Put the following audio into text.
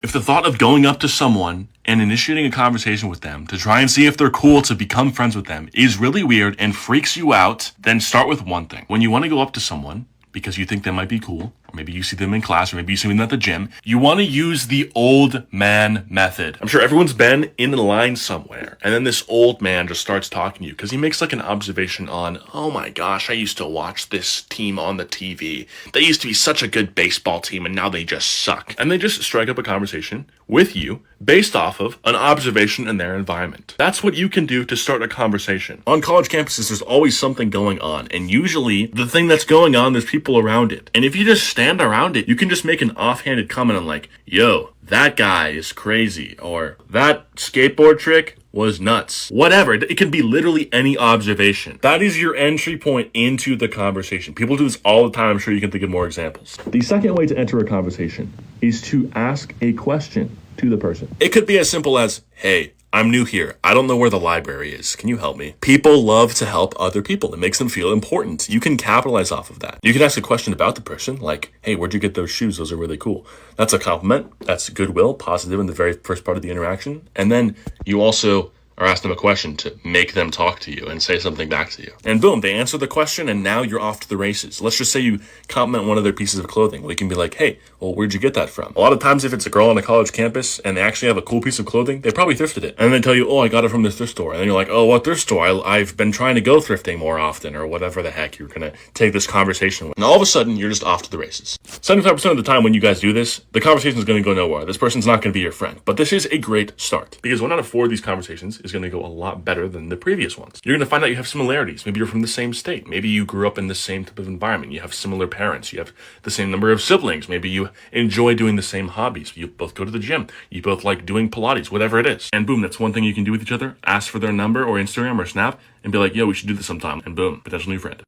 If the thought of going up to someone and initiating a conversation with them to try and see if they're cool to become friends with them is really weird and freaks you out, then start with one thing. When you want to go up to someone because you think they might be cool, or maybe you see them in class, or maybe you see them at the gym, you want to use the old man method. I'm sure everyone's been in a line somewhere, and then this old man just starts talking to you because he makes like an observation on, oh my gosh, I used to watch this team on the TV. They used to be such a good baseball team, and now they just suck. And they just strike up a conversation with you based off of an observation in their environment. That's what you can do to start a conversation. On college campuses, there's always something going on, and usually the thing that's going on, there's people around it. And if you just stand around it, you can just make an offhanded comment on like, yo, that guy is crazy, or that skateboard trick was nuts. Whatever. It can be literally any observation. That is your entry point into the conversation. People do this all the time. I'm sure you can think of more examples. The second way to enter a conversation is to ask a question to the person. It could be as simple as, hey, I'm new here. I don't know where the library is. Can you help me? People love to help other people. It makes them feel important. You can capitalize off of that. You can ask a question about the person, like, hey, where'd you get those shoes? Those are really cool. That's a compliment. That's goodwill, positive in the very first part of the interaction. And then you also or ask them a question to make them talk to you and say something back to you. And boom, they answer the question and now you're off to the races. Let's just say you compliment one of their pieces of clothing. Well, you can be like, hey, well, where'd you get that from? A lot of times if it's a girl on a college campus and they actually have a cool piece of clothing, they probably thrifted it. And they tell you, oh, I got it from this thrift store. And then you're like, oh, what thrift store? I've been trying to go thrifting more often, or whatever the heck you're going to take this conversation with. And all of a sudden, you're just off to the races. 75% of the time when you guys do this, the conversation is going to go nowhere. This person's not going to be your friend. But this is a great start, because 1 out of 4 of these conversations is going to go a lot better than the previous ones. You're going to find out you have similarities. Maybe you're from the same state. Maybe you grew up in the same type of environment. You have similar parents. You have the same number of siblings. Maybe you enjoy doing the same hobbies. You both go to the gym. You both like doing Pilates, whatever it is. And boom, that's one thing you can do with each other. Ask for their number or Instagram or Snap and be like, yo, we should do this sometime. And boom, potential new friend.